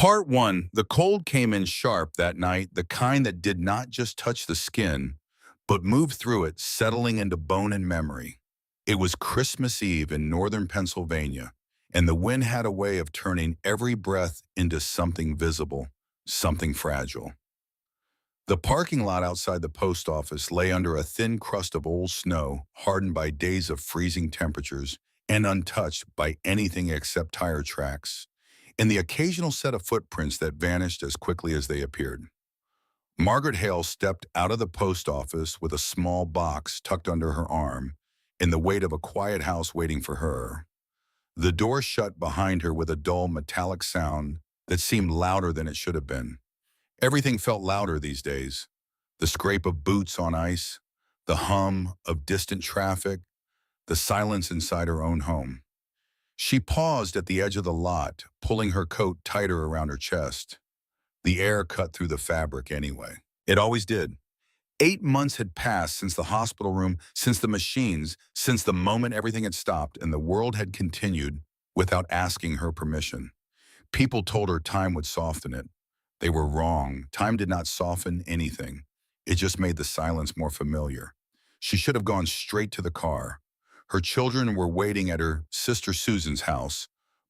Part 1. The cold came in sharp that night, the kind that did not just touch the skin, but moved through it, settling into bone and memory. It was Christmas Eve in northern Pennsylvania, and the wind had a way of turning every breath into something visible, something fragile. The parking lot outside the post office lay under a thin crust of old snow, hardened by days of freezing temperatures and untouched by anything except tire tracks, and the occasional set of footprints that vanished as quickly as they appeared. Margaret Hale stepped out of the post office with a small box tucked under her arm and the weight of a quiet house waiting for her. The door shut behind her with a dull metallic sound that seemed louder than it should have been. Everything felt louder these days. The scrape of boots on ice, the hum of distant traffic, the silence inside her own home. She paused at the edge of the lot, pulling her coat tighter around her chest. The air cut through the fabric anyway. It always did. 8 months had passed since the hospital room, since the machines, since the moment everything had stopped and the world had continued without asking her permission. People told her time would soften it. They were wrong. Time did not soften anything. It just made the silence more familiar. She should have gone straight to the car. Her children were waiting at her sister Susan's house,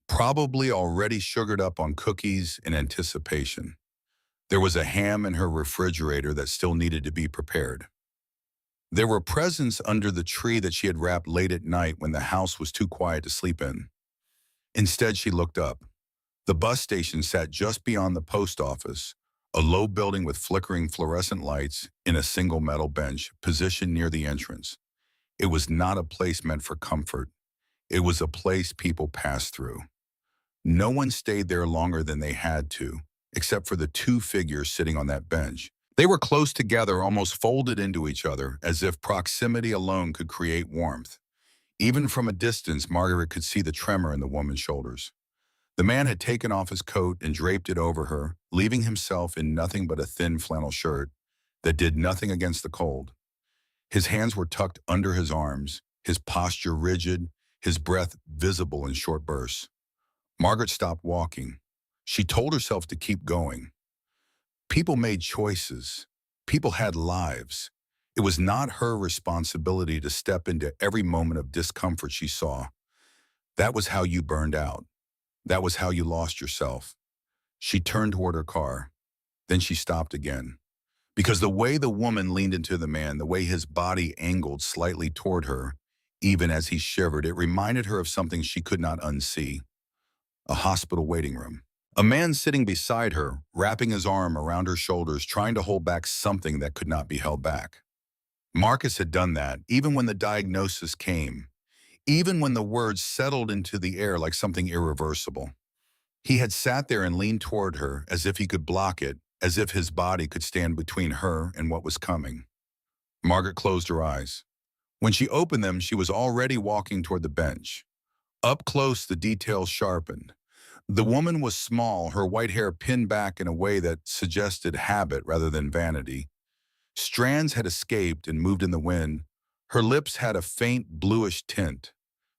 probably already sugared up on cookies in anticipation. There was a ham in her refrigerator that still needed to be prepared. There were presents under the tree that she had wrapped late at night when the house was too quiet to sleep in. Instead, she looked up. The bus station sat just beyond the post office, a low building with flickering fluorescent lights in a single metal bench positioned near the entrance. It was not a place meant for comfort. It was a place people passed through. No one stayed there longer than they had to, except for the two figures sitting on that bench. They were close together, almost folded into each other, as if proximity alone could create warmth. Even from a distance, Margaret could see the tremor in the woman's shoulders. The man had taken off his coat and draped it over her, leaving himself in nothing but a thin flannel shirt that did nothing against the cold. His hands were tucked under his arms, his posture rigid, his breath visible in short bursts. Margaret stopped walking. She told herself to keep going. People made choices. People had lives. It was not her responsibility to step into every moment of discomfort she saw. That was how you burned out. That was how you lost yourself. She turned toward her car. Then she stopped again. Because the way the woman leaned into the man, the way his body angled slightly toward her, even as he shivered, it reminded her of something she could not unsee. A hospital waiting room. A man sitting beside her, wrapping his arm around her shoulders, trying to hold back something that could not be held back. Marcus had done that, even when the diagnosis came, even when the words settled into the air like something irreversible. He had sat there and leaned toward her as if he could block it, as if his body could stand between her and what was coming. Margaret closed her eyes. When she opened them, she was already walking toward the bench. Up close, the details sharpened. The woman was small, her white hair pinned back in a way that suggested habit rather than vanity. Strands had escaped and moved in the wind. Her lips had a faint bluish tint.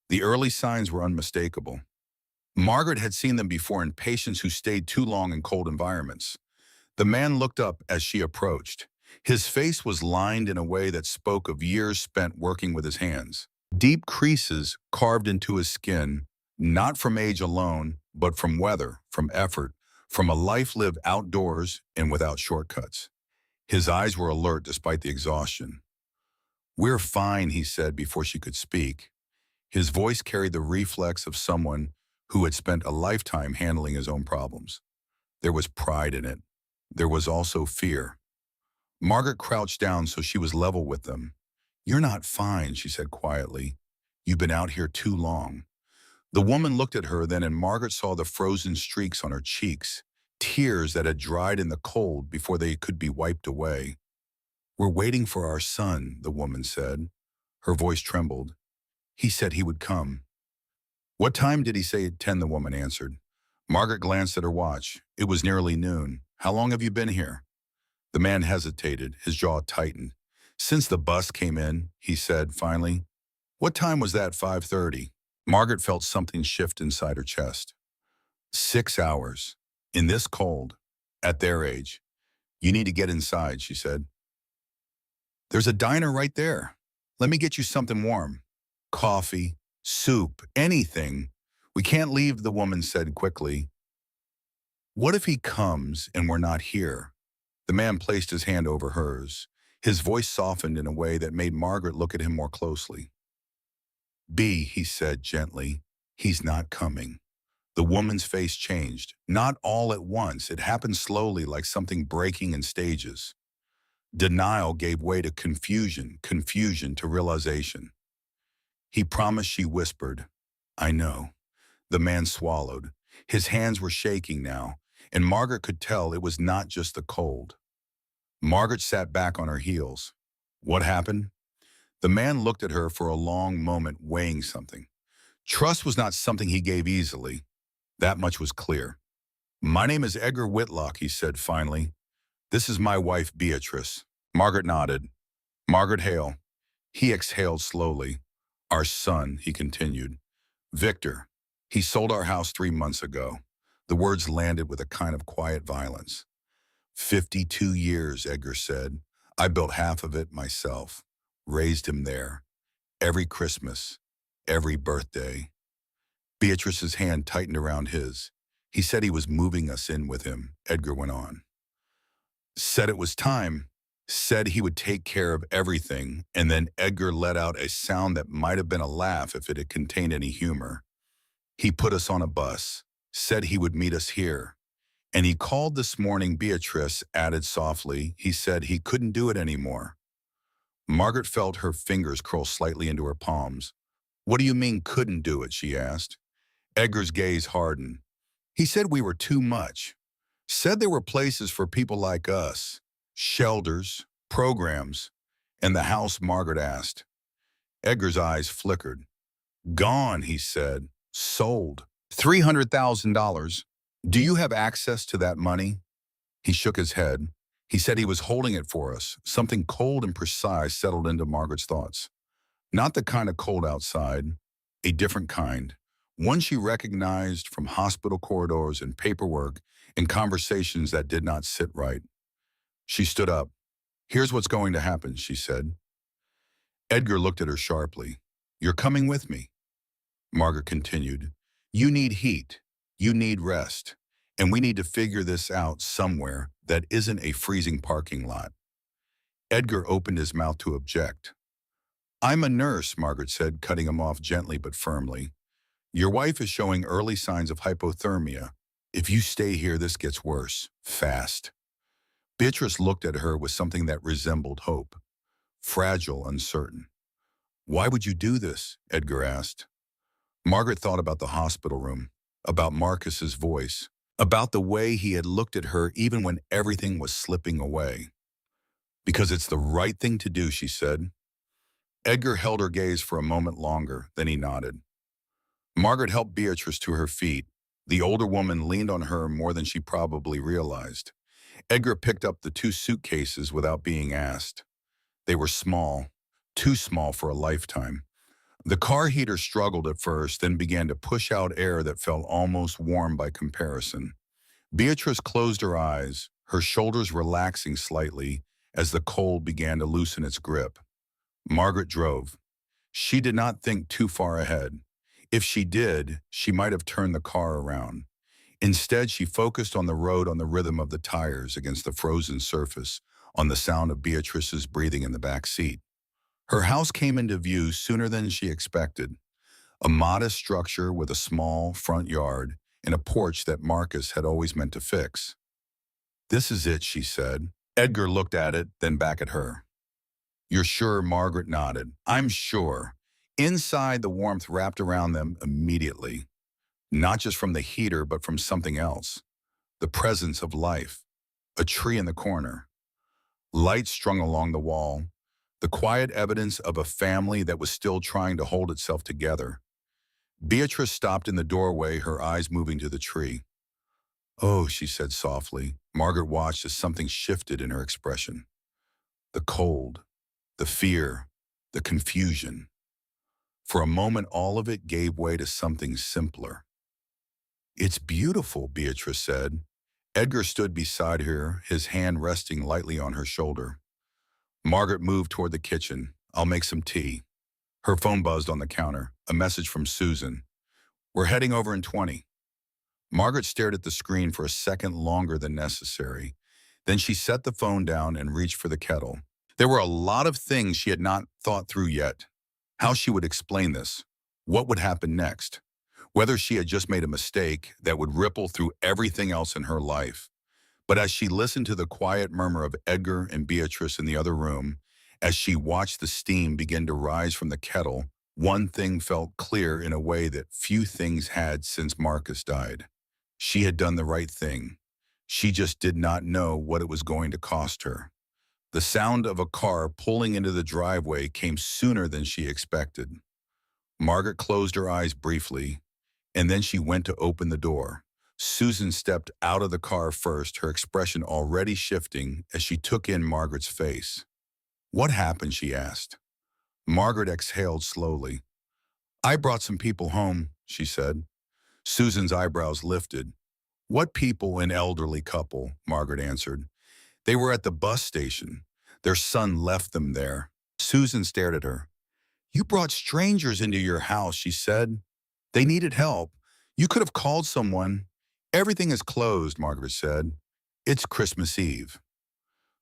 The early signs were unmistakable. Margaret had seen them before in patients who stayed too long in cold environments. The man looked up as she approached. His face was lined in a way that spoke of years spent working with his hands. Deep creases carved into his skin, not from age alone, but from weather, from effort, from a life lived outdoors and without shortcuts. His eyes were alert despite the exhaustion. "We're fine," he said before she could speak. His voice carried the reflex of someone who had spent a lifetime handling his own problems. There was pride in it. There was also fear. Margaret crouched down so she was level with them. "You're not fine," she said quietly. "You've been out here too long." The woman looked at her then, and Margaret saw the frozen streaks on her cheeks, tears that had dried in the cold before they could be wiped away. "We're waiting for our son," the woman said. Her voice trembled. "He said he would come." "What time did he say at 10?" the woman answered. Margaret glanced at her watch. It was nearly noon. "How long have you been here?" The man hesitated, his jaw tightened. "Since the bus came in," he said finally. "What time was that, 5:30? Margaret felt something shift inside her chest. 6 hours. In this cold, at their age, you need to get inside, she said. There's a diner right there. Let me get you something warm. Coffee, soup, anything. We can't leave, the woman said quickly. What if he comes and we're not here? The man placed his hand over hers. His voice softened in a way that made Margaret look at him more closely. "B," he said gently, "he's not coming." The woman's face changed, not all at once. It happened slowly, like something breaking in stages. Denial gave way to confusion, confusion to realization. "He promised," she whispered. "I know." The man swallowed. His hands were shaking now, and Margaret could tell it was not just the cold. Margaret sat back on her heels. What happened? The man looked at her for a long moment, weighing something. Trust was not something he gave easily. That much was clear. "My name is Edgar Whitlock," he said finally. "This is my wife, Beatrice." Margaret nodded. "Margaret Hale." He exhaled slowly. "Our son," he continued. "Victor. He sold our house 3 months ago." The words landed with a kind of quiet violence. 52 years, Edgar said. "I built half of it myself. Raised him there. Every Christmas. Every birthday." Beatrice's hand tightened around his. "He said he was moving us in with him," Edgar went on. "Said it was time. Said he would take care of everything," and then Edgar let out a sound that might have been a laugh if it had contained any humor. "He put us on a bus. Said he would meet us here. And he called this morning," Beatrice added softly. "He said he couldn't do it anymore." Margaret felt her fingers curl slightly into her palms. "What do you mean couldn't do it?" she asked. Edgar's gaze hardened. "He said we were too much. Said there were places for people like us. Shelters, programs." "And the house?" Margaret asked. Edgar's eyes flickered. "Gone," he said. "Sold. $300,000. Do you have access to that money?" He shook his head. He said he was holding it for us. Something cold and precise settled into Margaret's thoughts. Not the kind of cold outside, a different kind. One she recognized from hospital corridors and paperwork and conversations that did not sit right. She stood up. "Here's what's going to happen," she said. Edgar looked at her sharply. "You're coming with me." Margaret continued. "You need heat. You need rest. And we need to figure this out somewhere that isn't a freezing parking lot." Edgar opened his mouth to object. "I'm a nurse," Margaret said, cutting him off gently but firmly. "Your wife is showing early signs of hypothermia. If you stay here, this gets worse. Fast." Beatrice looked at her with something that resembled hope. Fragile, uncertain. "Why would you do this?" Edgar asked. Margaret thought about the hospital room, about Marcus's voice, about the way he had looked at her even when everything was slipping away. "Because it's the right thing to do," she said. Edgar held her gaze for a moment longer, then he nodded. Margaret helped Beatrice to her feet. The older woman leaned on her more than she probably realized. Edgar picked up the 2 suitcases without being asked. They were small, too small for a lifetime. The car heater struggled at first, then began to push out air that felt almost warm by comparison. Beatrice closed her eyes, her shoulders relaxing slightly as the cold began to loosen its grip. Margaret drove. She did not think too far ahead. If she did, she might have turned the car around. Instead, she focused on the road, on the rhythm of the tires against the frozen surface, on the sound of Beatrice's breathing in the back seat. Her house came into view sooner than she expected. A modest structure with a small front yard and a porch that Marcus had always meant to fix. "This is it," she said. Edgar looked at it, then back at her. "You're sure?" Margaret nodded. "I'm sure." Inside, the warmth wrapped around them immediately. Not just from the heater, but from something else. The presence of life. A tree in the corner. Lights strung along the wall. The quiet evidence of a family that was still trying to hold itself together. Beatrice stopped in the doorway, her eyes moving to the tree. "Oh," she said softly. Margaret watched as something shifted in her expression. The cold, the fear, the confusion. For a moment, all of it gave way to something simpler. "It's beautiful," Beatrice said. Edgar stood beside her, his hand resting lightly on her shoulder. Margaret moved toward the kitchen. "I'll make some tea." Her phone buzzed on the counter, a message from Susan. "We're heading over in 20. Margaret stared at the screen for a second longer than necessary. Then she set the phone down and reached for the kettle. There were a lot of things she had not thought through yet. How she would explain this. What would happen next? Whether she had just made a mistake that would ripple through everything else in her life. But as she listened to the quiet murmur of Edgar and Beatrice in the other room, as she watched the steam begin to rise from the kettle, one thing felt clear in a way that few things had since Marcus died. She had done the right thing. She just did not know what it was going to cost her. The sound of a car pulling into the driveway came sooner than she expected. Margaret closed her eyes briefly, and then she went to open the door. Susan stepped out of the car first, her expression already shifting as she took in Margaret's face. "What happened?" she asked. Margaret exhaled slowly. "I brought some people home," she said. Susan's eyebrows lifted. "What people?" "An elderly couple," Margaret answered. "They were at the bus station. Their son left them there." Susan stared at her. "You brought strangers into your house," she said. "They needed help. You could have called someone." "Everything is closed," Margaret said. "It's Christmas Eve."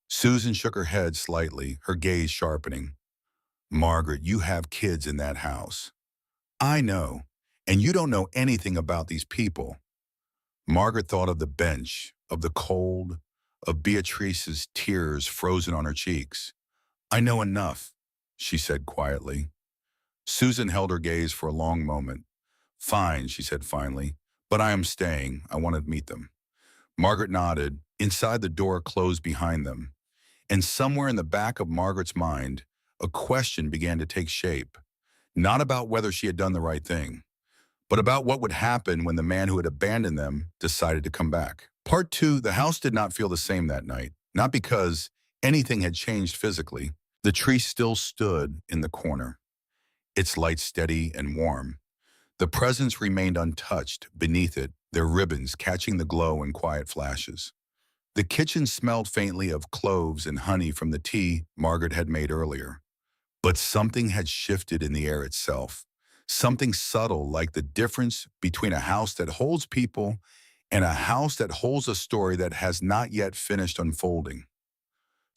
Susan shook her head slightly, her gaze sharpening. "Margaret, you have kids in that house." "I know, and you don't know anything about these people." Margaret thought of the bench, of the cold, of Beatrice's tears frozen on her cheeks. "I know enough," she said quietly. Susan held her gaze for a long moment. "Fine," she said finally, "but I am staying. I want to meet them." Margaret nodded. Inside, the door closed behind them. And somewhere in the back of Margaret's mind, a question began to take shape. Not about whether she had done the right thing, but about what would happen when the man who had abandoned them decided to come back. Part 2, the house did not feel the same that night. Not because anything had changed physically. The tree still stood in the corner, its light steady and warm. The presents remained untouched beneath it, their ribbons catching the glow in quiet flashes. The kitchen smelled faintly of cloves and honey from the tea Margaret had made earlier. But something had shifted in the air itself. Something subtle, like the difference between a house that holds people and a house that holds a story that has not yet finished unfolding.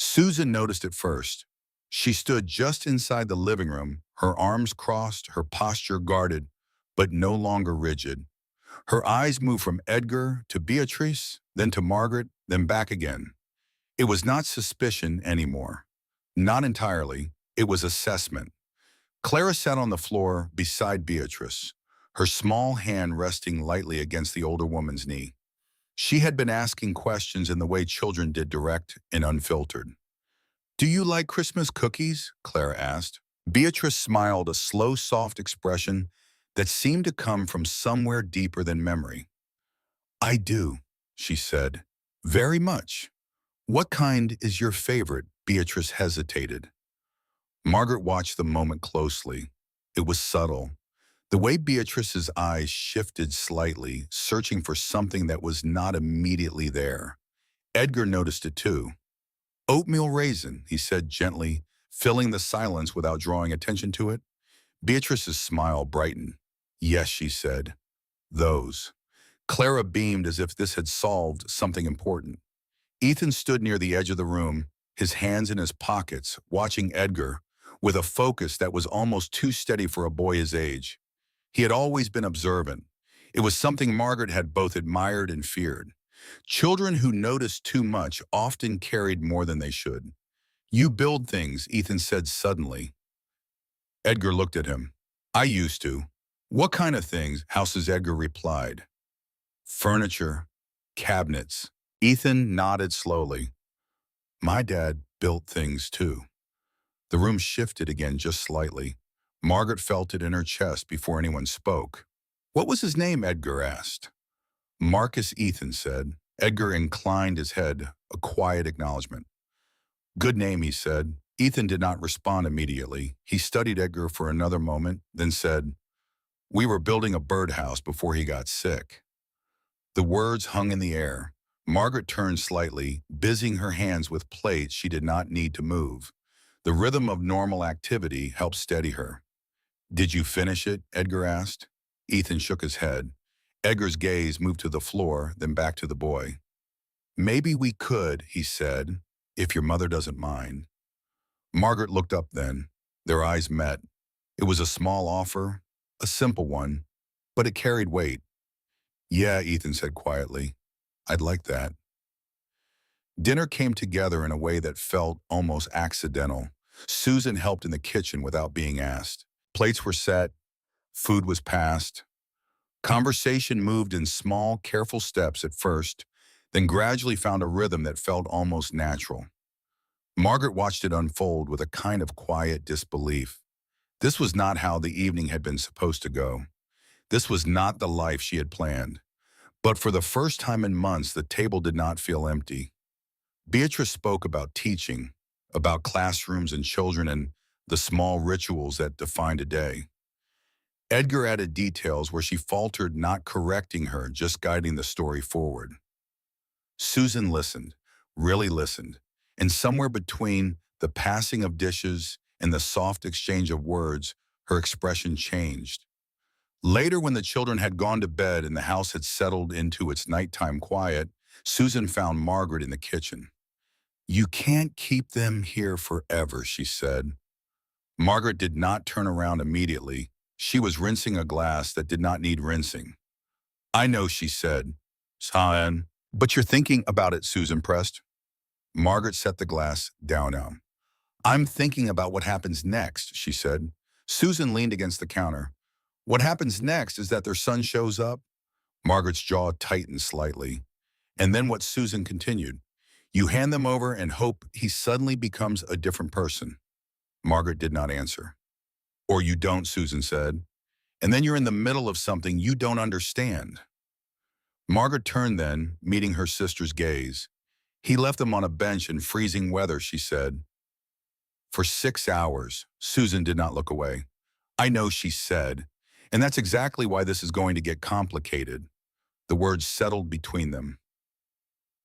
Susan noticed it first. She stood just inside the living room, her arms crossed, her posture guarded, but no longer rigid. Her eyes moved from Edgar to Beatrice, then to Margaret, then back again. It was not suspicion anymore. Not entirely. It was assessment. Clara sat on the floor beside Beatrice, her small hand resting lightly against the older woman's knee. She had been asking questions in the way children did, direct and unfiltered. "Do you like Christmas cookies?" Clara asked. Beatrice smiled, a slow, soft expression that seemed to come from somewhere deeper than memory. "I do," she said. "Very much." "What kind is your favorite?" Beatrice hesitated. Margaret watched the moment closely. It was subtle. The way Beatrice's eyes shifted slightly, searching for something that was not immediately there. Edgar noticed it too. "Oatmeal raisin," he said gently, filling the silence without drawing attention to it. Beatrice's smile brightened. "Yes," she said. "Those." Clara beamed as if this had solved something important. Ethan stood near the edge of the room, his hands in his pockets, watching Edgar, with a focus that was almost too steady for a boy his age. He had always been observant. It was something Margaret had both admired and feared. Children who noticed too much often carried more than they should. "You build things," Ethan said suddenly. Edgar looked at him. "I used to." "What kind of things?" House's Edgar replied. "Furniture, cabinets." Ethan nodded slowly. "My dad built things too." The room shifted again just slightly. Margaret felt it in her chest before anyone spoke. "What was his name?" Edgar asked. "Marcus," Ethan said. Edgar inclined his head, a quiet acknowledgement. "Good name," he said. Ethan did not respond immediately. He studied Edgar for another moment, then said, "We were building a birdhouse before he got sick." The words hung in the air. Margaret turned slightly, busying her hands with plates she did not need to move. The rhythm of normal activity helped steady her. "Did you finish it?" Edgar asked. Ethan shook his head. Edgar's gaze moved to the floor, then back to the boy. "Maybe we could," he said, "if your mother doesn't mind." Margaret looked up then. Their eyes met. It was a small offer, a simple one, but it carried weight. "Yeah," Ethan said quietly. "I'd like that." Dinner came together in a way that felt almost accidental. Susan helped in the kitchen without being asked. Plates were set, food was passed. Conversation moved in small, careful steps at first, then gradually found a rhythm that felt almost natural. Margaret watched it unfold with a kind of quiet disbelief. This was not how the evening had been supposed to go. This was not the life she had planned. But for the first time in months, the table did not feel empty. Beatrice spoke about teaching, about classrooms and children and the small rituals that defined a day. Edgar added details where she faltered, not correcting her, just guiding the story forward. Susan listened, really listened, and somewhere between the passing of dishes and the soft exchange of words, her expression changed. Later, when the children had gone to bed and the house had settled into its nighttime quiet, Susan found Margaret in the kitchen. "You can't keep them here forever," she said. Margaret did not turn around immediately. She was rinsing a glass that did not need rinsing. "I know," she said. "Son, but you're thinking about it," Susan pressed. Margaret set the glass down now. "I'm thinking about what happens next," she said. Susan leaned against the counter. "What happens next is that their son shows up?" Margaret's jaw tightened slightly. And then what Susan continued. "You hand them over and hope he suddenly becomes a different person." Margaret did not answer. "Or you don't," Susan said. "And then you're in the middle of something you don't understand." Margaret turned then, meeting her sister's gaze. "He left them on a bench in freezing weather," she said. "For 6 hours." Susan did not look away. "I know," she said. "And that's exactly why this is going to get complicated." The words settled between them.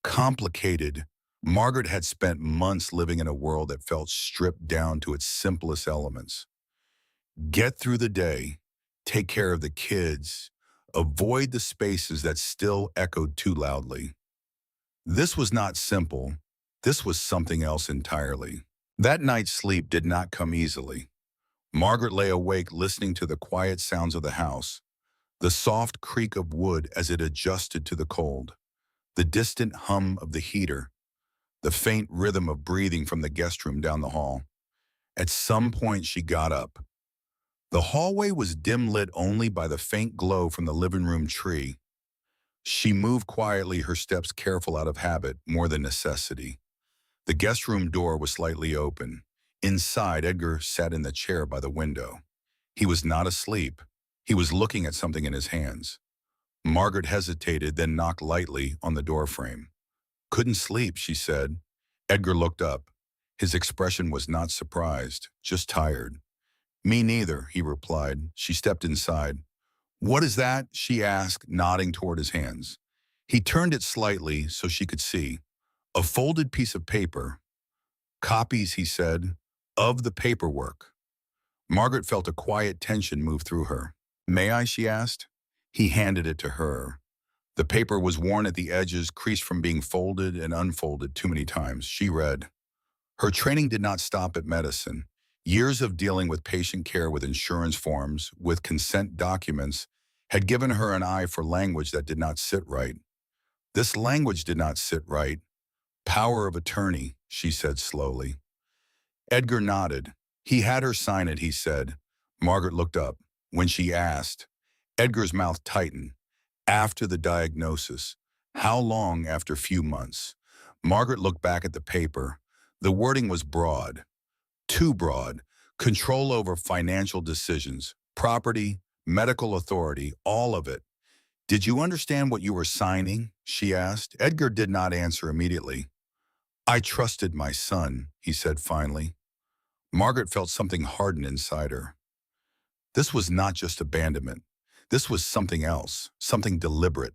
Complicated. Margaret had spent months living in a world that felt stripped down to its simplest elements. Get through the day, take care of the kids, avoid the spaces that still echoed too loudly. This was not simple. This was something else entirely. That night's sleep did not come easily. Margaret lay awake listening to the quiet sounds of the house, the soft creak of wood as it adjusted to the cold, the distant hum of the heater, the faint rhythm of breathing from the guest room down the hall. At some point, she got up. The hallway was dim lit only by the faint glow from the living room tree. She moved quietly, her steps careful out of habit more than necessity. The guest room door was slightly open. Inside, Edgar sat in the chair by the window. He was not asleep. He was looking at something in his hands. Margaret hesitated, then knocked lightly on the doorframe. "Couldn't sleep," she said. Edgar looked up. His expression was not surprised, just tired. "Me neither," he replied. She stepped inside. "What is that?" she asked, nodding toward his hands. He turned it slightly so she could see. A folded piece of paper. "Copies," he said, "of the paperwork." Margaret felt a quiet tension move through her. "May I?" she asked. He handed it to her. The paper was worn at the edges, creased from being folded and unfolded too many times. She read. Her training did not stop at medicine. Years of dealing with patient care, with insurance forms, with consent documents, had given her an eye for language that did not sit right. This language did not sit right. "Power of attorney," she said slowly. Edgar nodded. He had her sign it, he said. Margaret looked up. When she asked, Edgar's mouth tightened. "After the diagnosis." How long? After few months. Margaret looked back at the paper. The wording was broad. Too broad. Control over financial decisions, property, medical authority, all of it. "Did you understand what you were signing?" she asked. Edgar did not answer immediately. "I trusted my son," he said finally. Margaret felt something harden inside her. This was not just abandonment. This was something else, something deliberate.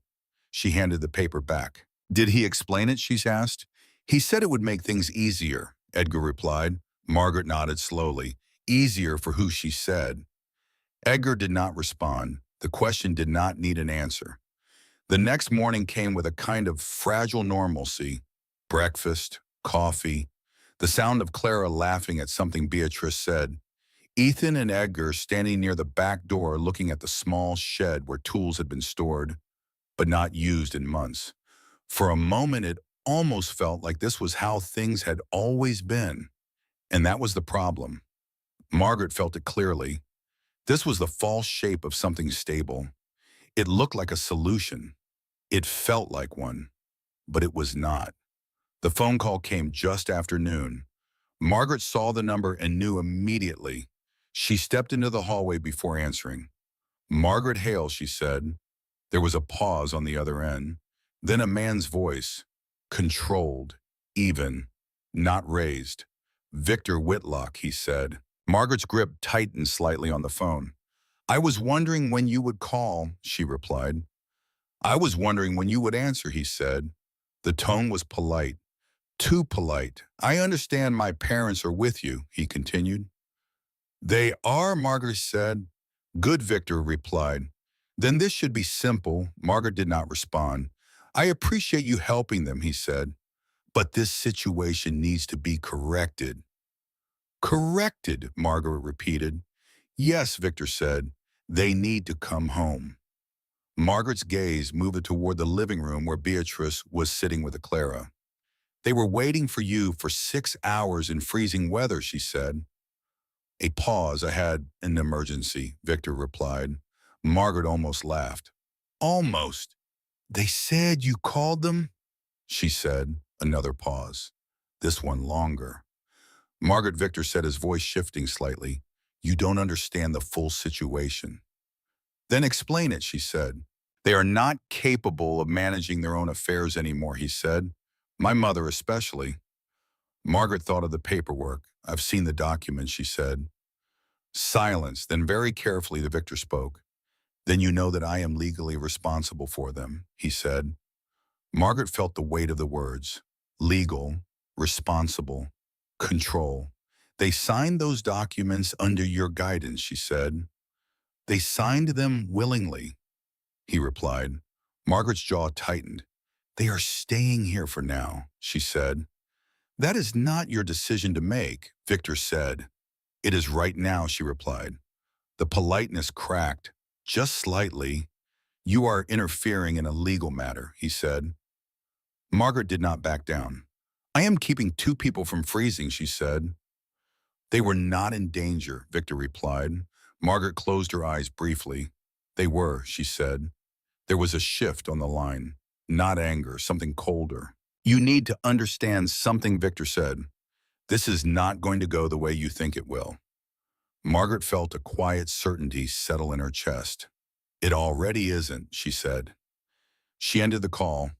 She handed the paper back. Did he explain it, she asked. He said it would make things easier, Edgar replied. Margaret nodded slowly. Easier for who, she said. Edgar did not respond. The question did not need an answer. The next morning came with a kind of fragile normalcy. Breakfast, coffee, the sound of Clara laughing at something Beatrice said. Ethan and Edgar standing near the back door looking at the small shed where tools had been stored, but not used in months. For a moment, it almost felt like this was how things had always been. And that was the problem. Margaret felt it clearly. This was the false shape of something stable. It looked like a solution. It felt like one, but it was not. The phone call came just after noon. Margaret saw the number and knew immediately. She stepped into the hallway before answering. Margaret Hale, she said. There was a pause on the other end. Then a man's voice, controlled, even, not raised. Victor Whitlock, he said. Margaret's grip tightened slightly on the phone. I was wondering when you would call, she replied. I was wondering when you would answer, he said. The tone was polite, too polite. I understand my parents are with you, he continued. They are, Margaret said. Good, Victor replied. Then this should be simple. Margaret did not respond. I appreciate you helping them, he said. But this situation needs to be corrected. Corrected, Margaret repeated. Yes, Victor said. They need to come home. Margaret's gaze moved toward the living room where Beatrice was sitting with Clara. They were waiting for you for 6 hours in freezing weather, she said. A pause. I had an emergency, Victor replied. Margaret almost laughed. Almost. They said you called them? She said. Another pause. This one longer. Margaret, Victor said, his voice shifting slightly. You don't understand the full situation. Then explain it, she said. They are not capable of managing their own affairs anymore, he said. My mother especially. Margaret thought of the paperwork. I've seen the documents, she said. Silence. Then very carefully the Victor spoke. Then you know that I am legally responsible for them, he said. Margaret felt the weight of the words. Legal, responsible, control. They signed those documents under your guidance, she said. They signed them willingly, he replied. Margaret's jaw tightened. They are staying here for now, she said. That is not your decision to make, Victor said. It is right now, she replied. The politeness cracked, just slightly. You are interfering in a legal matter, he said. Margaret did not back down. I am keeping 2 people from freezing, she said. They were not in danger, Victor replied. Margaret closed her eyes briefly. They were, she said. There was a shift on the line. Not anger, something colder. You need to understand something, Victor said. This is not going to go the way you think it will. Margaret felt a quiet certainty settle in her chest. It already isn't, she said. She ended the call.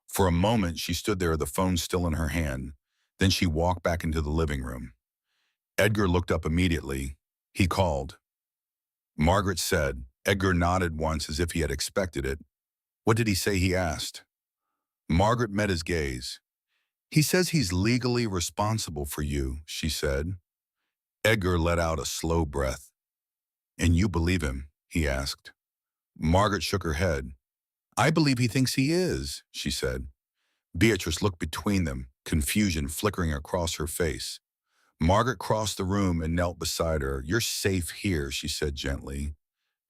For a moment, she stood there, the phone still in her hand. Then she walked back into the living room. Edgar looked up immediately. He called. Margaret said. Edgar nodded once as if he had expected it. What did he say, he asked. Margaret met his gaze. He says he's legally responsible for you, she said. Edgar let out a slow breath. And you believe him, he asked. Margaret shook her head. I believe he thinks he is, she said. Beatrice looked between them, confusion flickering across her face. Margaret crossed the room and knelt beside her. You're safe here, she said gently.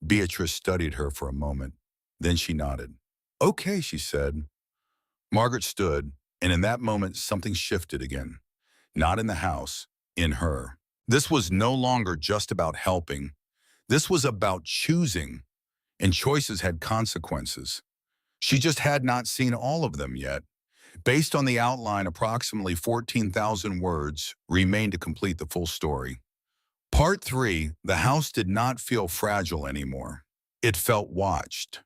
Beatrice studied her for a moment. Then she nodded. Okay, she said. Margaret stood, and in that moment something shifted again. Not in the house, in her. This was no longer just about helping. This was about choosing, and choices had consequences. She just had not seen all of them yet. Based on the outline, approximately 14,000 words remained to complete the full story. Part 3, the house did not feel fragile anymore. It felt watched.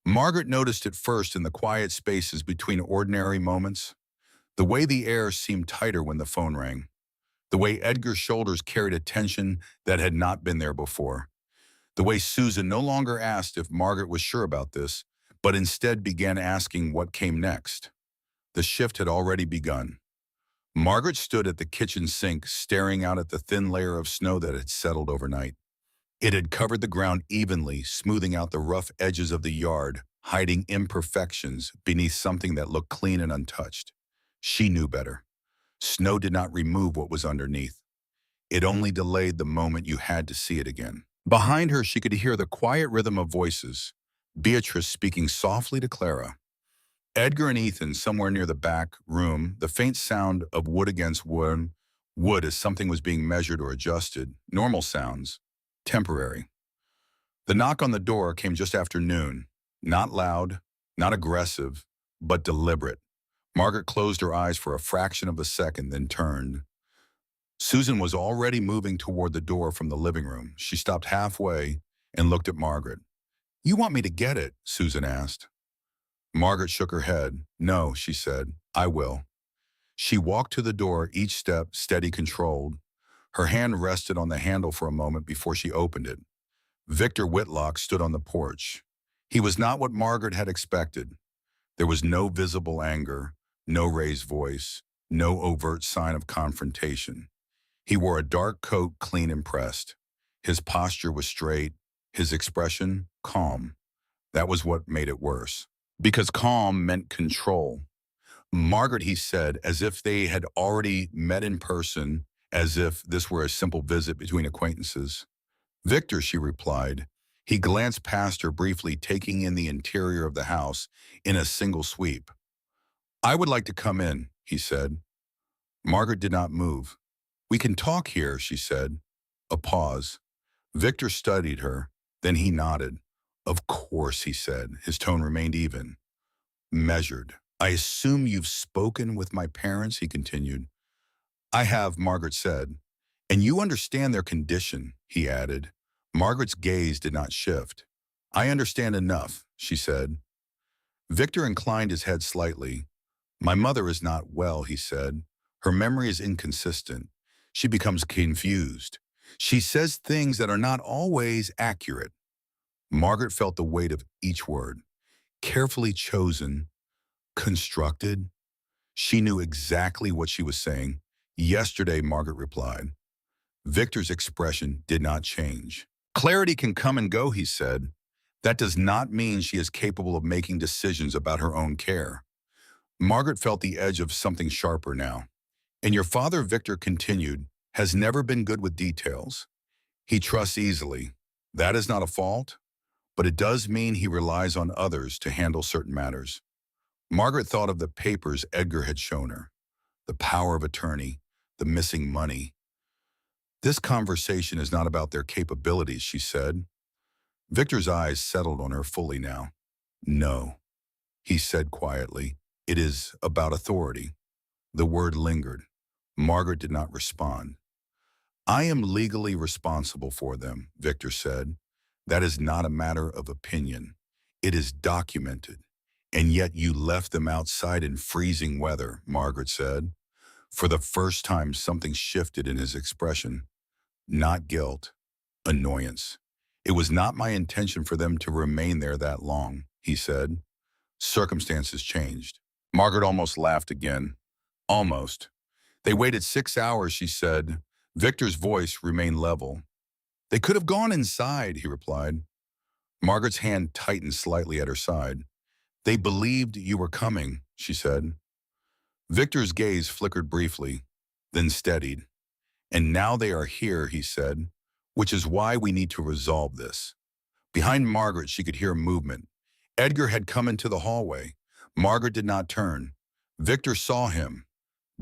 Margaret noticed it first in the quiet spaces between ordinary moments. The way the air seemed tighter when the phone rang. The way Edgar's shoulders carried a tension that had not been there before. The way Susan no longer asked if Margaret was sure about this, but instead began asking what came next. The shift had already begun. Margaret stood at the kitchen sink, staring out at the thin layer of snow that had settled overnight. It had covered the ground evenly, smoothing out the rough edges of the yard, hiding imperfections beneath something that looked clean and untouched. She knew better. Snow did not remove what was underneath. It only delayed the moment you had to see it again. Behind her, she could hear the quiet rhythm of voices, Beatrice speaking softly to Clara. Edgar and Ethan somewhere near the back room, the faint sound of wood against wood as something was being measured or adjusted, normal sounds, temporary. The knock on the door came just after noon, not loud, not aggressive, but deliberate. Margaret closed her eyes for a fraction of a second, then turned. Susan was already moving toward the door from the living room. She stopped halfway and looked at Margaret. "You want me to get it?" Susan asked. Margaret shook her head. "No," she said, "I will." She walked to the door, each step steady, controlled. Her hand rested on the handle for a moment before she opened it. Victor Whitlock stood on the porch. He was not what Margaret had expected. There was no visible anger, no raised voice, no overt sign of confrontation. He wore a dark coat, clean and pressed. His posture was straight, his expression calm. That was what made it worse. Because calm meant control. "Margaret," he said, as if they had already met in person, as if this were a simple visit between acquaintances. "Victor," she replied. He glanced past her briefly, taking in the interior of the house in a single sweep. "I would like to come in," he said. Margaret did not move. "We can talk here," she said. A pause. Victor studied her, then he nodded. "Of course," he said. His tone remained even, measured. "I assume you've spoken with my parents," he continued. "I have," Margaret said. "And you understand their condition," he added. Margaret's gaze did not shift. "I understand enough," she said. Victor inclined his head slightly. "My mother is not well," he said. "Her memory is inconsistent. She becomes confused. She says things that are not always accurate." Margaret felt the weight of each word. Carefully chosen, constructed. She knew exactly what she was saying. "Yesterday," Margaret replied. Victor's expression did not change. "Clarity can come and go," he said. "That does not mean she is capable of making decisions about her own care." Margaret felt the edge of something sharper now. "And your father," Victor continued, "has never been good with details. He trusts easily. That is not a fault, but it does mean he relies on others to handle certain matters." Margaret thought of the papers Edgar had shown her, the power of attorney, the missing money. "This conversation is not about their capabilities," she said. Victor's eyes settled on her fully now. "No," he said quietly. "It is about authority." The word lingered. Margaret did not respond. "I am legally responsible for them," Victor said. "That is not a matter of opinion. It is documented. And yet you left them outside in freezing weather," Margaret said. For the first time, something shifted in his expression. Not guilt, annoyance. "It was not my intention for them to remain there that long," he said. "Circumstances changed." Margaret almost laughed again. "Almost. They waited 6 hours," she said. Victor's voice remained level. "They could have gone inside," he replied. Margaret's hand tightened slightly at her side. "They believed you were coming," she said. Victor's gaze flickered briefly, then steadied. "And now they are here," he said, "which is why we need to resolve this." Behind Margaret, she could hear movement. Edgar had come into the hallway. Margaret did not turn. Victor saw him.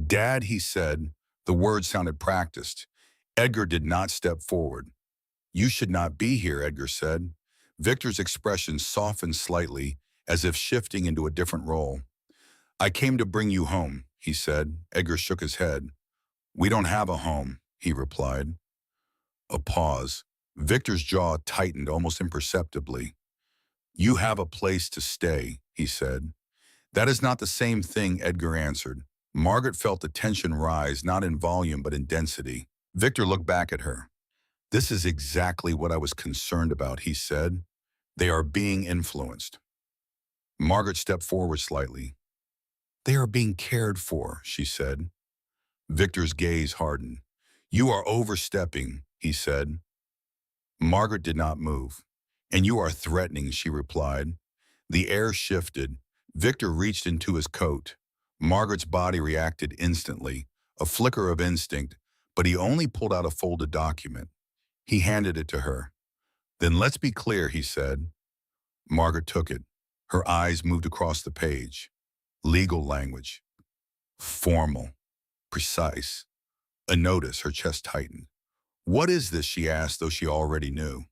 "Dad," he said. The words sounded practiced. Edgar did not step forward. "You should not be here," Edgar said. Victor's expression softened slightly, as if shifting into a different role. "I came to bring you home," he said. Edgar shook his head. "We don't have a home," he replied. A pause. Victor's jaw tightened almost imperceptibly. "You have a place to stay," he said. "That is not the same thing," Edgar answered. Margaret felt the tension rise, not in volume but in density. Victor looked back at her. "This is exactly what I was concerned about," he said. "They are being influenced." Margaret stepped forward slightly. They are being cared for, she said. Victor's gaze hardened. You are overstepping, he said. Margaret did not move. And you are threatening, she replied. The air shifted. Victor reached into his coat. Margaret's body reacted instantly, a flicker of instinct, but he only pulled out a folded document. He handed it to her. Then let's be clear, he said. Margaret took it. Her eyes moved across the page. Legal language. Formal. Precise. A notice, her chest tightened. What is this, she asked, though she already knew.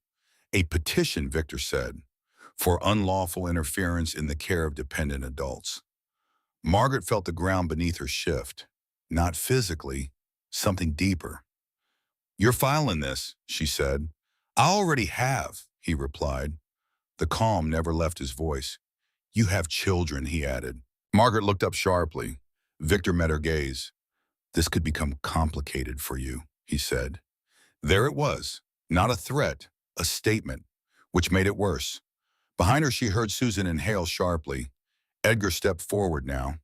A petition, Victor said, for unlawful interference in the care of dependent adults. Margaret felt the ground beneath her shift. Not physically, something deeper. You're filing this, she said. I already have, he replied. The calm never left his voice. You have children, he added. Margaret looked up sharply. Victor met her gaze. This could become complicated for you, he said. There it was, not a threat, a statement, which made it worse. Behind her she heard Susan inhale sharply. Edgar stepped forward now.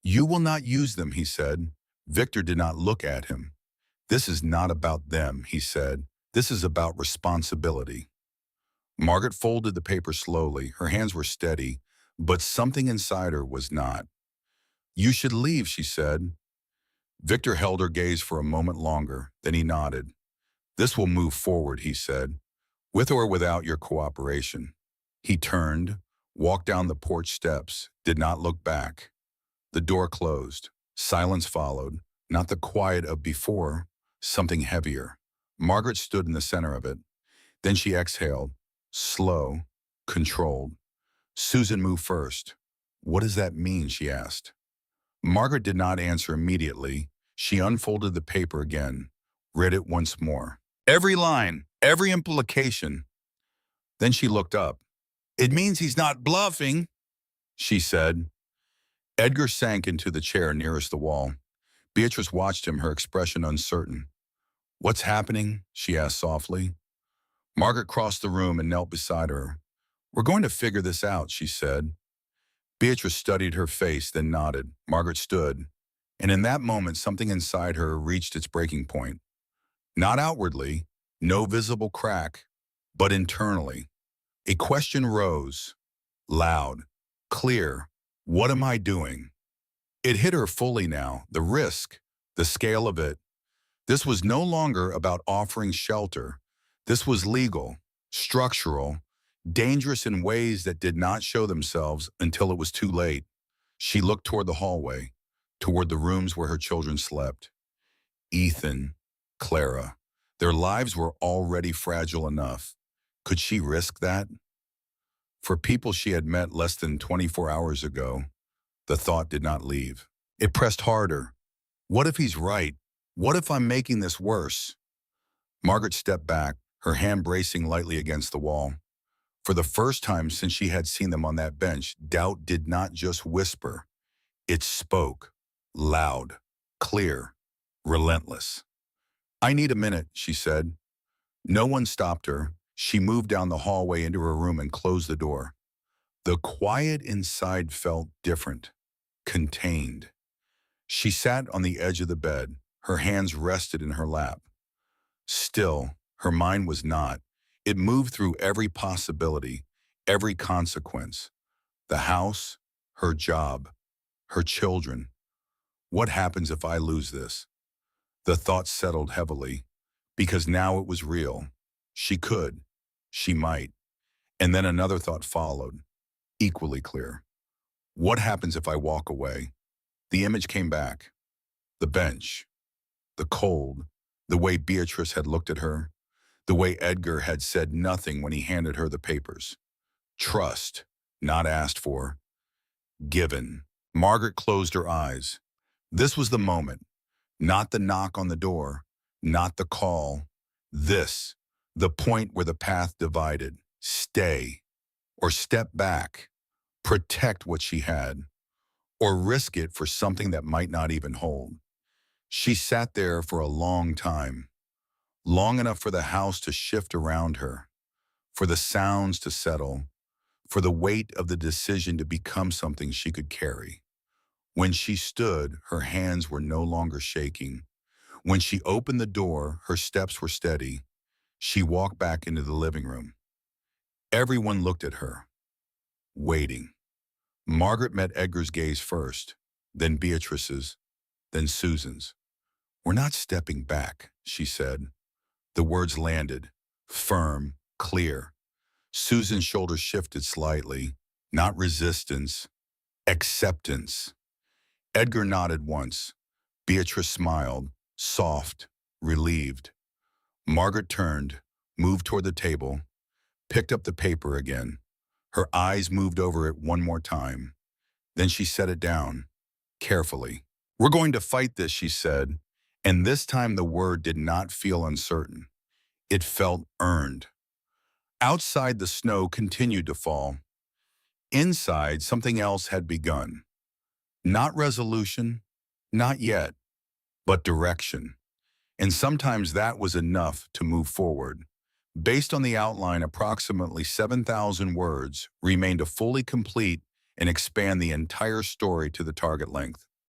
You will not use them, he said. Victor did not look at him. This is not about them, he said. This is about responsibility. Margaret folded the paper slowly. Her hands were steady, but something inside her was not. You should leave, she said. Victor held her gaze for a moment longer, then he nodded. This will move forward, he said, with or without your cooperation. He turned, walked down the porch steps, did not look back. The door closed. Silence followed, not the quiet of before, something heavier. Margaret stood in the center of it. Then she exhaled, slow, controlled. Susan moved first. What does that mean, she asked. Margaret did not answer immediately. She unfolded the paper again, read it once more. Every line, every implication. Then she looked up. It means he's not bluffing, she said. Edgar sank into the chair nearest the wall. Beatrice watched him, her expression uncertain. What's happening? She asked softly. Margaret crossed the room and knelt beside her. We're going to figure this out, she said. Beatrice studied her face, then nodded. Margaret stood. And in that moment, something inside her reached its breaking point. Not outwardly, no visible crack, but internally. A question rose, loud, clear. What am I doing? It hit her fully now, the risk, the scale of it. This was no longer about offering shelter. This was legal, structural, dangerous in ways that did not show themselves until it was too late. She looked toward the hallway, toward the rooms where her children slept. Ethan, Clara, their lives were already fragile enough. Could she risk that? For people she had met less than 24 hours ago, the thought did not leave. It pressed harder. What if he's right? What if I'm making this worse? Margaret stepped back, her hand bracing lightly against the wall. For the first time since she had seen them on that bench, doubt did not just whisper. It spoke, loud, clear, relentless. I need a minute, she said. No one stopped her. She moved down the hallway into her room and closed the door. The quiet inside felt different, contained. She sat on the edge of the bed, her hands rested in her lap. Still, her mind was not. It moved through every possibility, every consequence. The house, her job, her children. What happens if I lose this? The thought settled heavily, because now it was real. She could. She might. And then another thought followed, equally clear. What happens if I walk away? The image came back. The bench. The cold. The way Beatrice had looked at her. The way Edgar had said nothing when he handed her the papers. Trust, not asked for. Given. Margaret closed her eyes. This was the moment. Not the knock on the door. Not the call. This. The point where the path divided. Stay. Or step back. Protect what she had. Or risk it for something that might not even hold. She sat there for a long time. Long enough for the house to shift around her. For the sounds to settle. For the weight of the decision to become something she could carry. When she stood, her hands were no longer shaking. When she opened the door, her steps were steady. She walked back into the living room. Everyone looked at her, waiting. Margaret met Edgar's gaze first, then Beatrice's, then Susan's. "We're not stepping back," she said. The words landed, firm, clear. Susan's shoulders shifted slightly. Not resistance, acceptance. Edgar nodded once. Beatrice smiled, soft, relieved. Margaret turned, moved toward the table, picked up the paper again. Her eyes moved over it one more time. Then she set it down, carefully. "We're going to fight this," she said, and this time the word did not feel uncertain. It felt earned. Outside, the snow continued to fall. Inside, something else had begun. Not resolution, not yet, but direction. And sometimes that was enough to move forward. Based on the outline, approximately 7,000 words remained to fully complete and expand the entire story to the target length.